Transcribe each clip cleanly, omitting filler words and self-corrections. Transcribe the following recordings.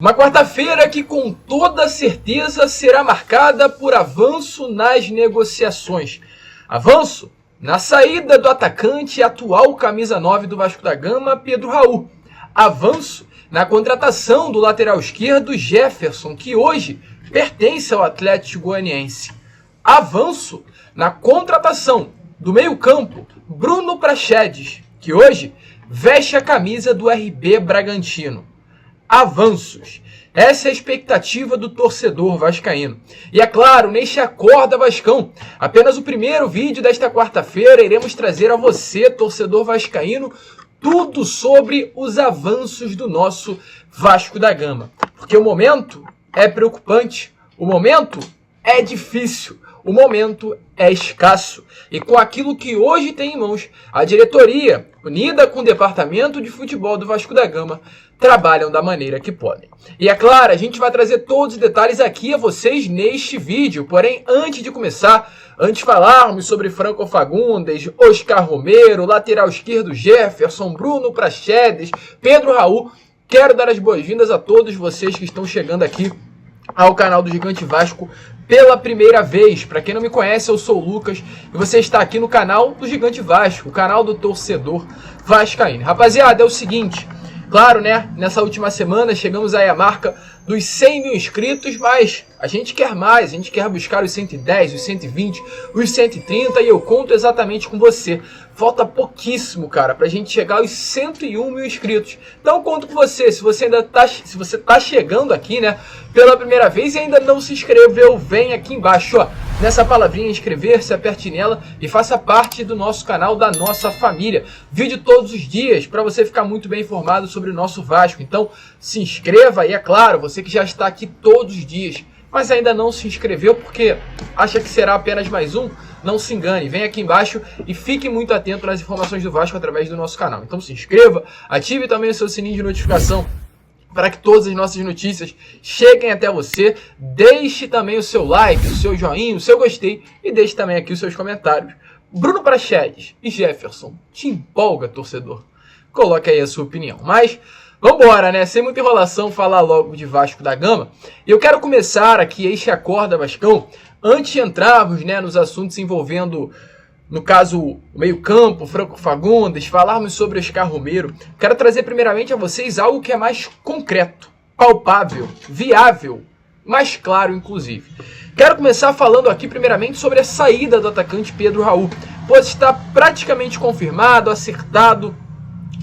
Uma quarta-feira que com toda certeza será marcada por avanço nas negociações. Avanço na saída do atacante e atual camisa 9 do Vasco da Gama, Pedro Raul. Avanço na contratação do lateral esquerdo Jefferson, que hoje pertence ao Atlético Goianiense. Avanço na contratação do meio-campo Bruno Praxedes, que hoje veste a camisa do RB Bragantino. Avanços. Essa é a expectativa do torcedor vascaíno. E é claro, neste Acorda Vascão, apenas o primeiro vídeo desta quarta-feira, iremos trazer a você, torcedor vascaíno, tudo sobre os avanços do nosso Vasco da Gama. Porque o momento é preocupante, o momento é difícil, o momento é escasso. E com aquilo que hoje tem em mãos, a diretoria, unida com o departamento de futebol do Vasco da Gama, trabalham da maneira que podem. E é claro, a gente vai trazer todos os detalhes aqui a vocês neste vídeo. Porém, antes de começar, antes de falarmos sobre Franco Fagundes, Oscar Romero, lateral esquerdo Jefferson, Bruno Praxedes, Pedro Raul, quero dar as boas-vindas a todos vocês que estão chegando aqui ao canal do Gigante Vasco pela primeira vez. Para quem não me conhece, eu sou o Lucas e você está aqui no canal do Gigante Vasco, o canal do torcedor vascaíno. Rapaziada, é o seguinte, claro, né, nessa última semana chegamos aí à marca dos 100 mil inscritos, mas a gente quer mais, a gente quer buscar os 110, os 120, os 130 e eu conto exatamente com você. Falta pouquíssimo, cara, pra gente chegar aos 101 mil inscritos. Então conto com você, se você tá chegando aqui, né, pela primeira vez e ainda não se inscreveu, vem aqui embaixo, ó, nessa palavrinha inscrever-se, aperte nela e faça parte do nosso canal, da nossa família. Vídeo todos os dias para você ficar muito bem informado sobre o nosso Vasco. Então se inscreva e é claro, você que já está aqui todos os dias, mas ainda não se inscreveu porque acha que será apenas mais um, não se engane, vem aqui embaixo e fique muito atento nas informações do Vasco através do nosso canal. Então se inscreva, ative também o seu sininho de notificação para que todas as nossas notícias cheguem até você. Deixe também o seu like, o seu joinha, o seu gostei e deixe também aqui os seus comentários. Bruno Praxedes e Jefferson, te empolga, torcedor? Coloque aí a sua opinião. Mas vambora, né? Sem muita enrolação, falar logo de Vasco da Gama. E eu quero começar aqui este Acorda Vascão, antes de entrarmos, né, nos assuntos envolvendo, no caso, o meio-campo, Franco Fagundes, falarmos sobre Oscar Romero. Quero trazer primeiramente a vocês algo que é mais concreto, palpável, viável, mais claro, inclusive. Quero começar falando aqui primeiramente sobre a saída do atacante Pedro Raul, pois está praticamente confirmado, acertado,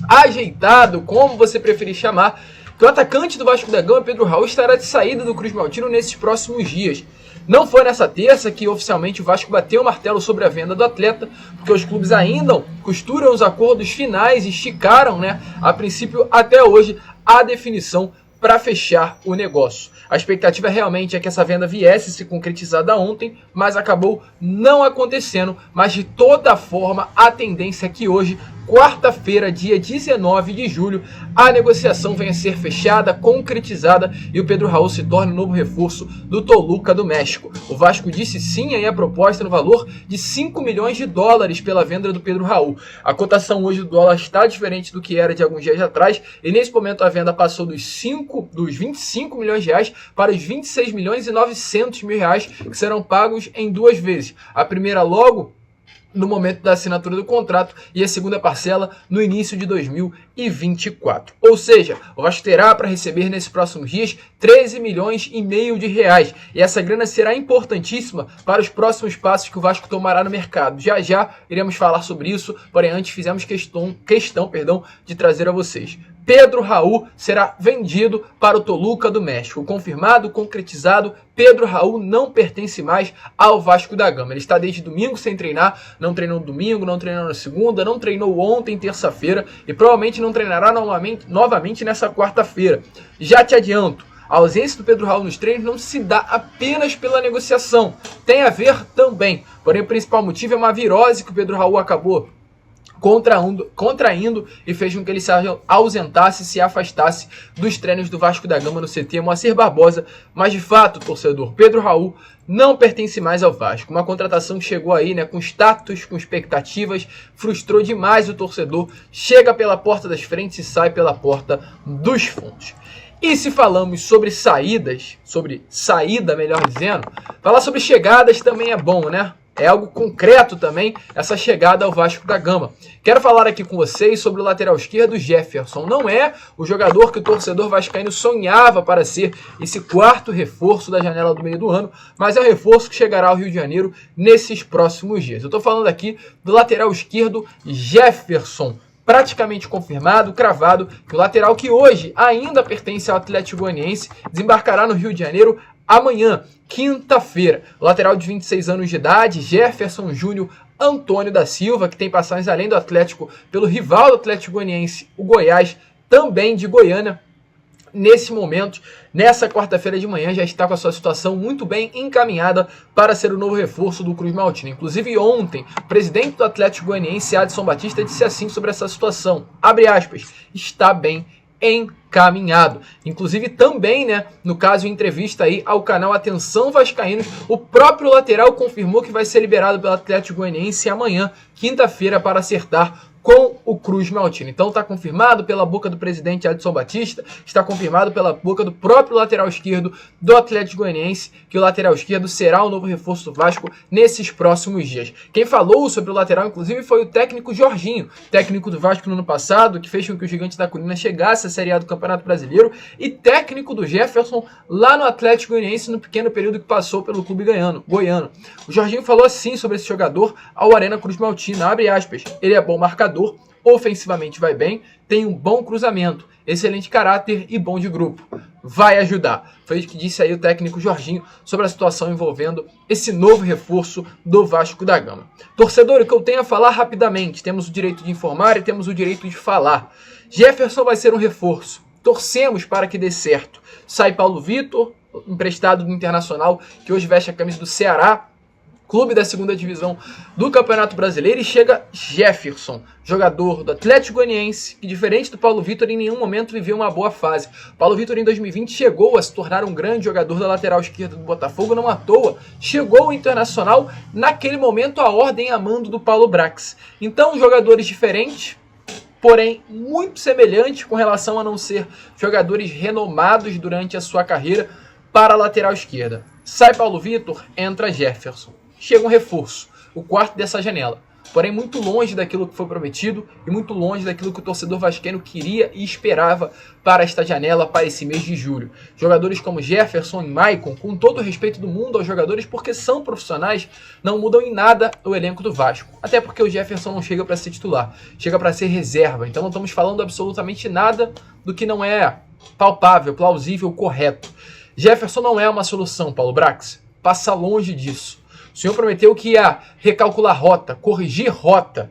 ajeitado, como você preferir chamar, que o atacante do Vasco da Gama, Pedro Raul, estará de saída do Cruz Maltino nesses próximos dias. Não foi nessa terça que oficialmente o Vasco bateu o martelo sobre a venda do atleta, porque os clubes ainda costuram os acordos finais e esticaram, né, a princípio até hoje, a definição para fechar o negócio. A expectativa realmente é que essa venda viesse se concretizada ontem, mas acabou não acontecendo. Mas de toda forma, a tendência é que hoje, quarta-feira, dia 19 de julho, a negociação venha a ser fechada, concretizada e o Pedro Raul se torne o novo reforço do Toluca do México. O Vasco disse sim aí a proposta no valor de 5 milhões de dólares pela venda do Pedro Raul. A cotação hoje do dólar está diferente do que era de alguns dias atrás e nesse momento a venda passou dos 25 milhões de reais para os 26 milhões e 900 mil reais que serão pagos em duas vezes. A primeira logo no momento da assinatura do contrato e a segunda parcela no início de 2024. Ou seja, o Vasco terá para receber nesses próximos dias 13 milhões e meio de reais. E essa grana será importantíssima para os próximos passos que o Vasco tomará no mercado. Já já iremos falar sobre isso, porém antes fizemos questão de trazer a vocês. Pedro Raul será vendido para o Toluca do México. Confirmado, concretizado, Pedro Raul não pertence mais ao Vasco da Gama. Ele está desde domingo sem treinar, não treinou no domingo, não treinou na segunda, não treinou ontem, terça-feira, e provavelmente não treinará novamente nessa quarta-feira. Já te adianto, a ausência do Pedro Raul nos treinos não se dá apenas pela negociação, tem a ver também. Porém, o principal motivo é uma virose que o Pedro Raul acabou contraindo e fez com que ele se ausentasse, se afastasse dos treinos do Vasco da Gama no CT Moacir Barbosa. Mas de fato, torcedor, Pedro Raul não pertence mais ao Vasco. Uma contratação que chegou aí, né, com status, com expectativas, frustrou demais o torcedor, chega pela porta das frentes e sai pela porta dos fundos. E se falamos sobre saídas, sobre saída, melhor dizendo, falar sobre chegadas também é bom, né? É algo concreto também, essa chegada ao Vasco da Gama. Quero falar aqui com vocês sobre o lateral esquerdo Jefferson. Não é o jogador que o torcedor vascaíno sonhava para ser esse quarto reforço da janela do meio do ano, mas é um reforço que chegará ao Rio de Janeiro nesses próximos dias. Eu estou falando aqui do lateral esquerdo Jefferson. Praticamente confirmado, cravado, que o lateral que hoje ainda pertence ao Atlético Goianiense desembarcará no Rio de Janeiro amanhã, quinta-feira. Lateral de 26 anos de idade, Jefferson Júnior Antônio da Silva, que tem passagens além do Atlético pelo rival do Atlético Goianiense, o Goiás, também de Goiânia. Nesse momento, nessa quarta-feira de manhã, já está com a sua situação muito bem encaminhada para ser o novo reforço do Cruz Maltino. Inclusive ontem, o presidente do Atlético Goianiense, Adson Batista, disse assim sobre essa situação, abre aspas, está bem encaminhado. Inclusive também, né, no caso em entrevista aí ao canal Atenção Vascaínos, o próprio lateral confirmou que vai ser liberado pelo Atlético Goianiense amanhã, quinta-feira, para acertar com o Cruz Maltino. Então está confirmado pela boca do presidente Adson Batista, está confirmado pela boca do próprio lateral esquerdo do Atlético Goianiense, que o lateral esquerdo será o novo reforço do Vasco nesses próximos dias. Quem falou sobre o lateral, inclusive, foi o técnico Jorginho, técnico do Vasco no ano passado, que fez com que o Gigante da Colina chegasse à Série A do Campeonato Brasileiro, e técnico do Jefferson lá no Atlético Goianiense no pequeno período que passou pelo clube goiano. O Jorginho falou assim sobre esse jogador ao Arena Cruz Maltino, abre aspas, ele é bom marcador, ofensivamente vai bem, tem um bom cruzamento, excelente caráter e bom de grupo. Vai ajudar. Foi o que disse aí o técnico Jorginho sobre a situação envolvendo esse novo reforço do Vasco da Gama. Torcedor, o que eu tenho a falar rapidamente, temos o direito de informar e temos o direito de falar. Jefferson vai ser um reforço. Torcemos para que dê certo. Sai Paulo Vitor, emprestado do Internacional, que hoje veste a camisa do Ceará, clube da segunda divisão do Campeonato Brasileiro, e chega Jefferson, jogador do Atlético Goianiense, que diferente do Paulo Vitor em nenhum momento viveu uma boa fase. Paulo Vitor em 2020 chegou a se tornar um grande jogador da lateral esquerda do Botafogo, não à toa, chegou ao Internacional naquele momento a ordem a mando do Paulo Brax. Então jogadores diferentes, porém muito semelhantes com relação a não ser jogadores renomados durante a sua carreira para a lateral esquerda. Sai Paulo Vitor, entra Jefferson. Chega um reforço, o quarto dessa janela. Porém, muito longe daquilo que foi prometido e muito longe daquilo que o torcedor vascaíno queria e esperava para esta janela, para esse mês de julho. Jogadores como Jefferson e Maicon, com todo o respeito do mundo aos jogadores, porque são profissionais, não mudam em nada o elenco do Vasco. Até porque o Jefferson não chega para ser titular, chega para ser reserva. Então não estamos falando absolutamente nada do que não é palpável, plausível, correto. Jefferson não é uma solução, Paulo Brax. Passa longe disso. O senhor prometeu que ia recalcular rota, corrigir rota.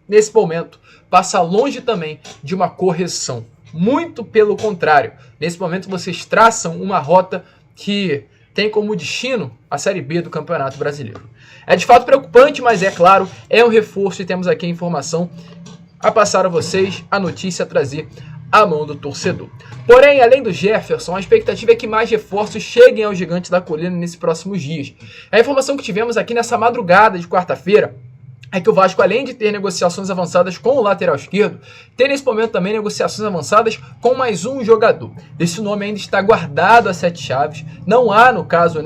Nesse momento, passa longe também de uma correção. Muito pelo contrário. Nesse momento, vocês traçam uma rota que tem como destino a Série B do Campeonato Brasileiro. É de fato preocupante, mas é claro, é um reforço e temos aqui a informação a passar a vocês, a notícia a trazer à mão do torcedor. Porém, além do Jefferson, a expectativa é que mais reforços cheguem ao Gigante da Colina nesses próximos dias. A informação que tivemos aqui nessa madrugada de quarta-feira é que o Vasco, além de ter negociações avançadas com o lateral esquerdo, tem nesse momento também negociações avançadas com mais um jogador. Esse nome ainda está guardado a sete chaves. Não há, no caso,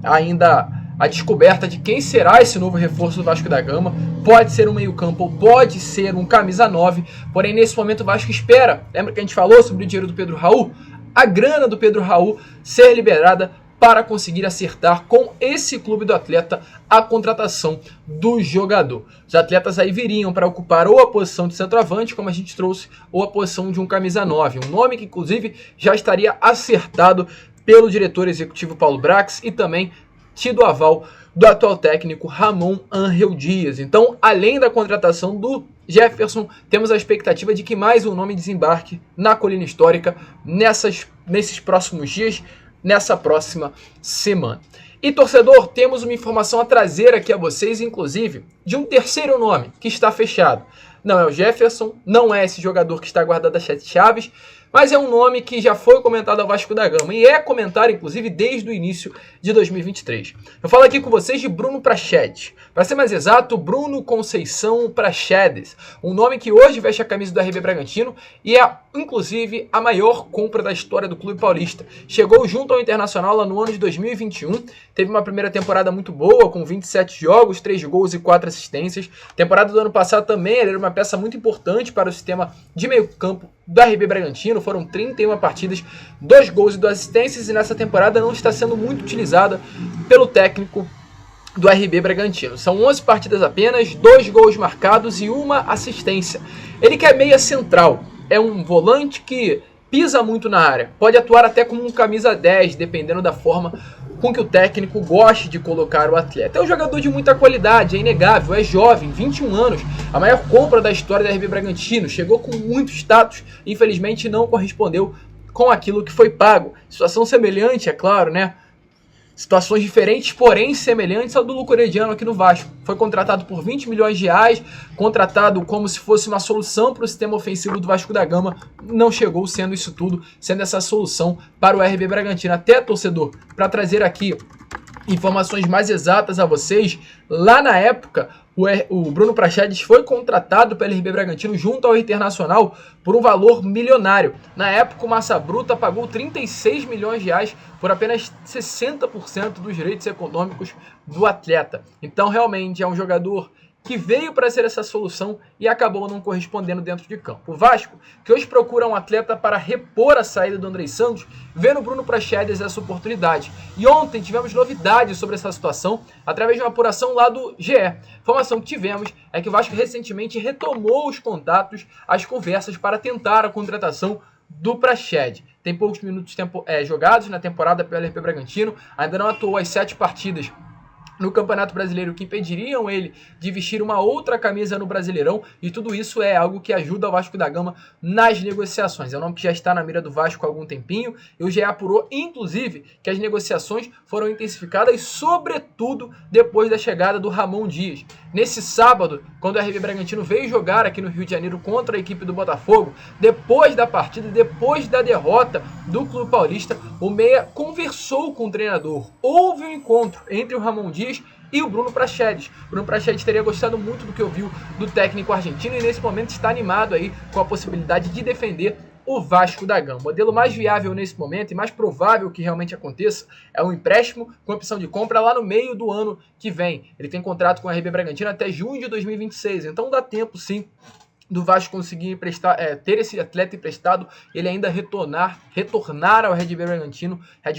ainda a descoberta de quem será esse novo reforço do Vasco da Gama. Pode ser um meio-campo ou pode ser um camisa 9, porém nesse momento o Vasco espera. Lembra que a gente falou sobre o dinheiro do Pedro Raul? A grana do Pedro Raul ser liberada para conseguir acertar com esse clube do atleta a contratação do jogador. Os atletas aí viriam para ocupar ou a posição de centroavante, como a gente trouxe, ou a posição de um camisa 9. Um nome que inclusive já estaria acertado pelo diretor executivo Paulo Brax e também tido aval do atual técnico Ramon Ángel Dias. Então, além da contratação do Jefferson, temos a expectativa de que mais um nome desembarque na Colina Histórica nesses próximos dias, nessa próxima semana. E torcedor, temos uma informação a trazer aqui a vocês, inclusive, de um terceiro nome que está fechado. Não é o Jefferson, não é esse jogador que está guardado a sete chaves, mas é um nome que já foi comentado ao Vasco da Gama e é comentado, inclusive, desde o início de 2023. Eu falo aqui com vocês de Bruno Prachedes. Para ser mais exato, Bruno Conceição Prachedes, um nome que hoje veste a camisa do RB Bragantino e é, inclusive, a maior compra da história do clube paulista. Chegou junto ao Internacional lá no ano de 2021, teve uma primeira temporada muito boa, com 27 jogos, 3 gols e 4 assistências. Temporada do ano passado também, ele era uma peça muito importante para o sistema de meio campo do RB Bragantino, foram 31 partidas, 2 gols e 2 assistências, e nessa temporada não está sendo muito utilizada pelo técnico do RB Bragantino. São 11 partidas apenas, 2 gols marcados e 1 assistência. Ele que é meia central, é um volante que pisa muito na área, pode atuar até como um camisa 10, dependendo da forma com que o técnico goste de colocar o atleta. É um jogador de muita qualidade, é inegável, é jovem, 21 anos, a maior compra da história do RB Bragantino, chegou com muito status, infelizmente não correspondeu com aquilo que foi pago. Situação semelhante, é claro, né? Situações diferentes, porém semelhantes ao do Lucurediano aqui no Vasco. Foi contratado por 20 milhões de reais, contratado como se fosse uma solução para o sistema ofensivo do Vasco da Gama. Não chegou sendo isso tudo, sendo essa solução para o RB Bragantino. Até, torcedor, para trazer aqui informações mais exatas a vocês, lá na época, o Bruno Prachedes foi contratado pelo RB Bragantino junto ao Internacional por um valor milionário. Na época, o Massa Bruta pagou 36 milhões de reais por apenas 60% dos direitos econômicos do atleta. Então, realmente, é um jogador que veio para ser essa solução e acabou não correspondendo dentro de campo. O Vasco, que hoje procura um atleta para repor a saída do Andrei Santos, vê no Bruno Prachedes essa oportunidade. E ontem tivemos novidades sobre essa situação através de uma apuração lá do GE. A informação que tivemos é que o Vasco recentemente retomou os contatos, as conversas para tentar a contratação do Prachedes. Tem poucos minutos jogados na temporada pelo RB Bragantino, ainda não atuou as 7 partidas no Campeonato Brasileiro que impediriam ele de vestir uma outra camisa no Brasileirão, e tudo isso é algo que ajuda o Vasco da Gama nas negociações. É um nome que já está na mira do Vasco há algum tempinho, e o GE apurou, inclusive, que as negociações foram intensificadas, sobretudo depois da chegada do Ramon Dias. Nesse sábado, quando o RB Bragantino veio jogar aqui no Rio de Janeiro contra a equipe do Botafogo, depois da partida, depois da derrota do Clube Paulista, o Meia conversou com o treinador. Houve um encontro entre o Ramon Dias e o Bruno Prachedes. O Bruno Prachedes teria gostado muito do que ouviu do técnico argentino e nesse momento está animado aí com a possibilidade de defender o Vasco da Gama. O modelo mais viável nesse momento e mais provável que realmente aconteça é um empréstimo com opção de compra lá no meio do ano que vem. Ele tem contrato com o RB Bragantino até junho de 2026, então dá tempo sim do Vasco conseguir ter esse atleta emprestado, ele ainda retornar ao Red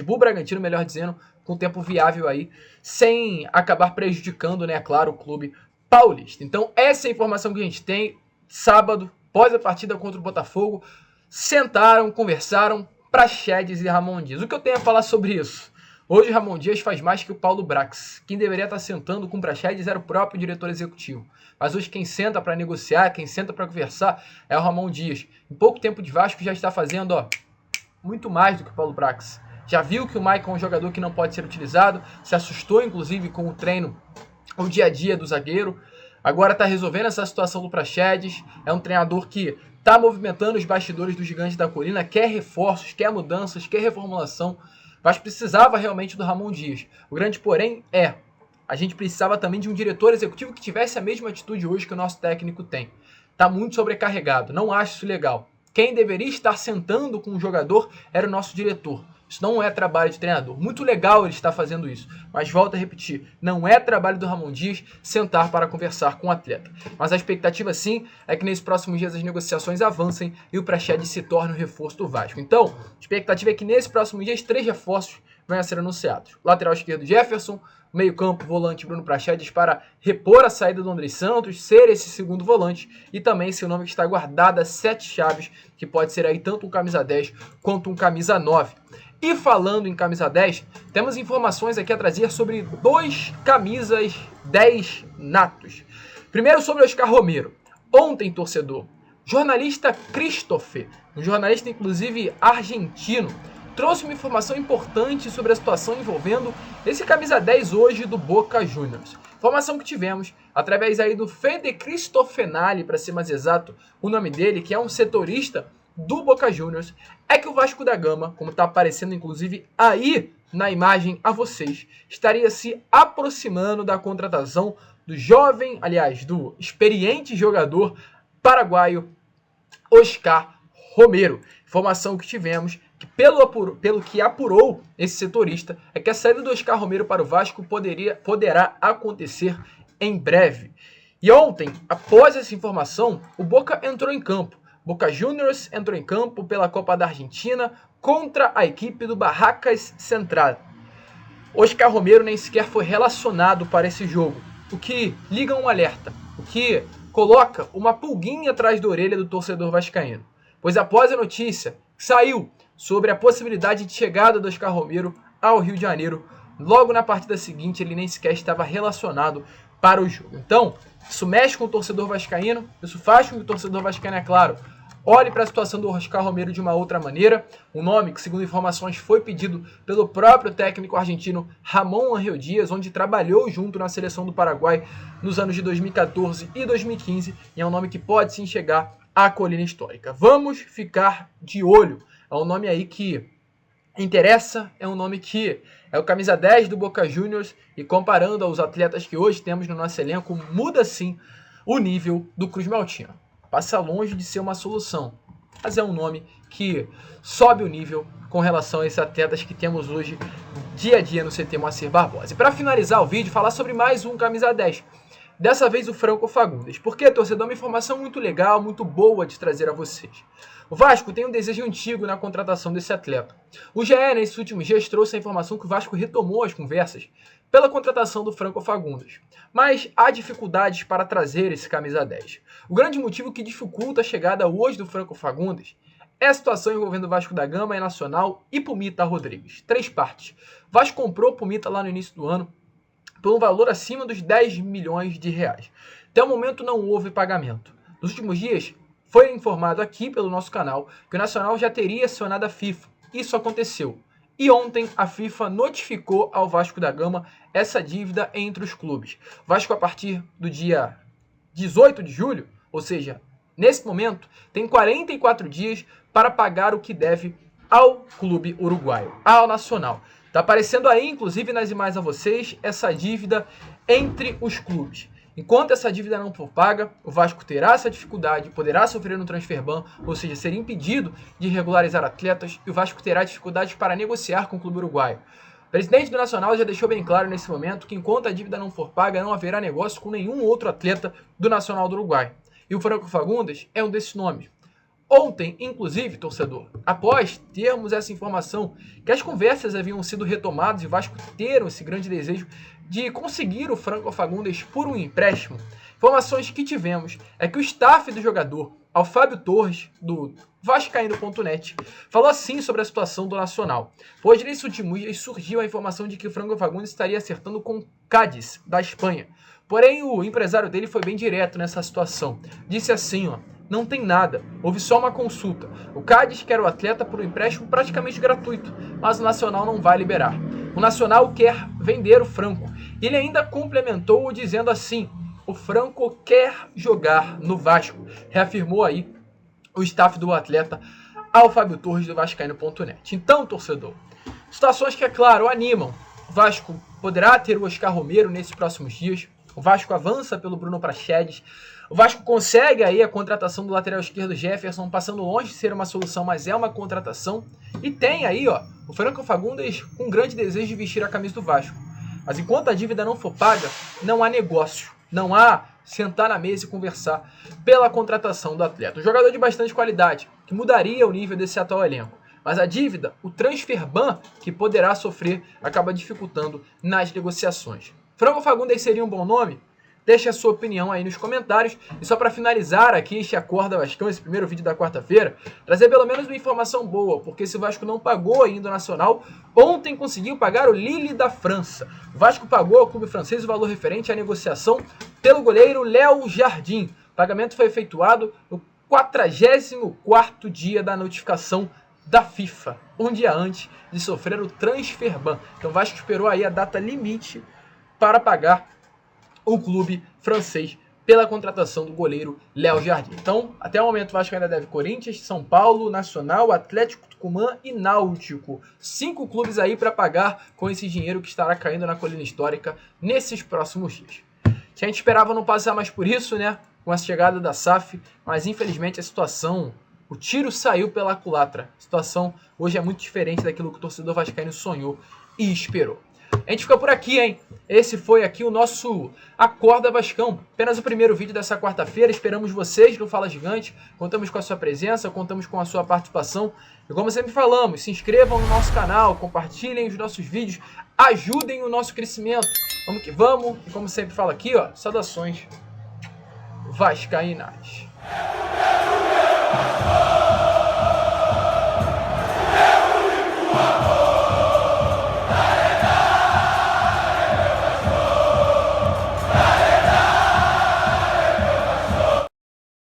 Bull Bragantino, melhor dizendo, com tempo viável aí, sem acabar prejudicando, né, claro, o clube paulista. Então, essa é a informação que a gente tem. Sábado, após a partida contra o Botafogo, sentaram, conversaram, Prachedes e Ramon Dias. O que eu tenho a falar sobre isso? Hoje, Ramon Dias faz mais que o Paulo Brax. Quem deveria estar sentando com o Prachedes era o próprio diretor executivo. Mas hoje quem senta para negociar, quem senta para conversar é o Ramon Dias. Em pouco tempo de Vasco já está fazendo muito mais do que o Paulo Brax. Já viu que o Maicon é um jogador que não pode ser utilizado, se assustou inclusive com o treino, o dia a dia do zagueiro. Agora está resolvendo essa situação do Prachedes. É um treinador que está movimentando os bastidores do Gigante da Colina, quer reforços, quer mudanças, quer reformulação. Mas precisava realmente do Ramon Dias. O grande porém a gente precisava também de um diretor executivo que tivesse a mesma atitude hoje que o nosso técnico tem. Está muito sobrecarregado, não acho isso legal. Quem deveria estar sentando com o jogador era o nosso diretor. Isso não é trabalho de treinador. Muito legal ele estar fazendo isso, mas volto a repetir, não é trabalho do Ramon Dias sentar para conversar com o atleta. Mas a expectativa sim é que nesses próximos dias as negociações avancem e o Prachedes se torne o reforço do Vasco. Então, a expectativa é que nesses próximos dias 3 reforços venham a ser anunciados. Lateral esquerdo Jefferson, meio campo, volante Bruno Prachedes para repor a saída do Andrei Santos, ser esse segundo volante e também seu nome que está guardado a 7 chaves, que pode ser aí tanto um camisa 10 quanto um camisa 9. E falando em camisa 10, temos informações aqui a trazer sobre 2 camisas 10 natos. Primeiro sobre Oscar Romero. Ontem, torcedor, jornalista Christopher, um jornalista inclusive argentino, trouxe uma informação importante sobre a situação envolvendo esse camisa 10 hoje do Boca Juniors. Informação que tivemos através aí do Fede Cristofanali, para ser mais exato o nome dele, que é um setorista do Boca Juniors é que o Vasco da Gama, como está aparecendo inclusive aí na imagem a vocês, estaria se aproximando da contratação do jovem, aliás, do experiente jogador paraguaio Oscar Romero. Informação que tivemos, que pelo que apurou esse setorista, é que a saída do Oscar Romero para o Vasco poderá acontecer em breve. E ontem, após essa informação, o Boca entrou em campo. Boca Juniors entrou em campo pela Copa da Argentina contra a equipe do Barracas Central. Oscar Romero nem sequer foi relacionado para esse jogo, o que liga um alerta, o que coloca uma pulguinha atrás da orelha do torcedor vascaíno. Pois após a notícia que saiu sobre a possibilidade de chegada do Oscar Romero ao Rio de Janeiro, logo na partida seguinte ele nem sequer estava relacionado para o jogo. Então, isso mexe com o torcedor vascaíno, isso faz com que o torcedor vascaíno, é claro, olhe para a situação do Oscar Romero de uma outra maneira. Um nome que, segundo informações, foi pedido pelo próprio técnico argentino Ramon Ángel Dias, onde trabalhou junto na seleção do Paraguai nos anos de 2014 e 2015, e é um nome que pode sim chegar à colina histórica. Vamos ficar de olho. É um nome aí que interessa, é um nome que é o camisa 10 do Boca Juniors, e comparando aos atletas que hoje temos no nosso elenco, muda sim o nível do Cruz Maltino. Passa longe de ser uma solução, mas é um nome que sobe o nível com relação a esses atletas que temos hoje dia a dia no CT Moacir Barbosa. E para finalizar o vídeo, falar sobre mais um camisa 10. Dessa vez o Franco Fagundes. Porque, torcedor, é uma informação muito legal, muito boa de trazer a vocês. O Vasco tem um desejo antigo na contratação desse atleta. O GE, nesses últimos dias, trouxe a informação que o Vasco retomou as conversas pela contratação do Franco Fagundes. Mas há dificuldades para trazer esse camisa 10. O grande motivo que dificulta a chegada hoje do Franco Fagundes é a situação envolvendo o Vasco da Gama, Nacional e Pumita Rodrigues. 3 partes. O Vasco comprou Pumita lá no início do ano por um valor acima dos 10 milhões de reais. Até o momento não houve pagamento. Nos últimos dias, foi informado aqui pelo nosso canal que o Nacional já teria acionado a FIFA. Isso aconteceu. E ontem a FIFA notificou ao Vasco da Gama essa dívida entre os clubes. O Vasco, a partir do dia 18 de julho, ou seja, nesse momento, tem 44 dias para pagar o que deve ao clube uruguaio, ao Nacional. Está aparecendo aí, inclusive nas imagens a vocês, essa dívida entre os clubes. Enquanto essa dívida não for paga, o Vasco terá essa dificuldade, poderá sofrer no transfer ban, ou seja, ser impedido de regularizar atletas, e o Vasco terá dificuldades para negociar com o clube uruguaio. O presidente do Nacional já deixou bem claro nesse momento que enquanto a dívida não for paga, não haverá negócio com nenhum outro atleta do Nacional do Uruguai. E o Franco Fagundes é um desses nomes. Ontem, inclusive, torcedor, após termos essa informação que as conversas haviam sido retomadas e o Vasco ter esse grande desejo de conseguir o Franco Fagundes por um empréstimo, informações que tivemos é que o staff do jogador, ao Fábio Torres, do Vascaíno.net, falou assim sobre a situação do Nacional. Pois nesse último dia surgiu a informação de que o Franco Fagundes estaria acertando com o Cádiz, da Espanha. Porém, o empresário dele foi bem direto nessa situação. Disse assim, ó: não tem nada, houve só uma consulta. O Cádiz quer o atleta por um empréstimo praticamente gratuito, mas o Nacional não vai liberar. O Nacional quer vender o Franco. Ele ainda complementou dizendo assim: o Franco quer jogar no Vasco. Reafirmou aí o staff do atleta ao Fábio Torres do Vascaíno.net. Então, torcedor, situações que, é claro, animam. O Vasco poderá ter o Oscar Romero nesses próximos dias. O Vasco avança pelo Bruno Praxedes. O Vasco consegue aí a contratação do lateral esquerdo Jefferson, passando longe de ser uma solução, mas é uma contratação. E tem aí, ó, o Franco Fagundes com um grande desejo de vestir a camisa do Vasco. Mas enquanto a dívida não for paga, não há negócio. Não há sentar na mesa e conversar pela contratação do atleta. Um jogador de bastante qualidade, que mudaria o nível desse atual elenco. Mas a dívida, o transfer ban que poderá sofrer, acaba dificultando nas negociações. Franco Fagundes seria um bom nome? Deixe a sua opinião aí nos comentários. E só para finalizar aqui este Acorda Vascão, esse primeiro vídeo da quarta-feira, trazer pelo menos uma informação boa, porque se o Vasco não pagou ainda o Nacional, ontem conseguiu pagar o Lille da França. O Vasco pagou ao clube francês o valor referente à negociação pelo goleiro Léo Jardim. O pagamento foi efetuado no 44º dia da notificação da FIFA, um dia antes de sofrer o transfer ban. Então o Vasco esperou aí a data limite para pagar o clube francês pela contratação do goleiro Léo Jardim. Então, até o momento, o Vasco ainda deve Corinthians, São Paulo, Nacional, Atlético Tucumã e Náutico. 5 clubes aí para pagar com esse dinheiro que estará caindo na colina histórica nesses próximos dias. A gente esperava não passar mais por isso, né? Com a chegada da SAF, mas infelizmente a situação, o tiro saiu pela culatra. A situação hoje é muito diferente daquilo que o torcedor vascaíno sonhou e esperou. A gente fica por aqui, hein? Esse foi aqui o nosso Acorda Vascão. Apenas o primeiro vídeo dessa quarta-feira. Esperamos vocês no Fala Gigante. Contamos com a sua presença, contamos com a sua participação. E como sempre falamos, se inscrevam no nosso canal, compartilhem os nossos vídeos, ajudem o nosso crescimento. Vamos que vamos. E como sempre falo aqui, ó, saudações vascaínas.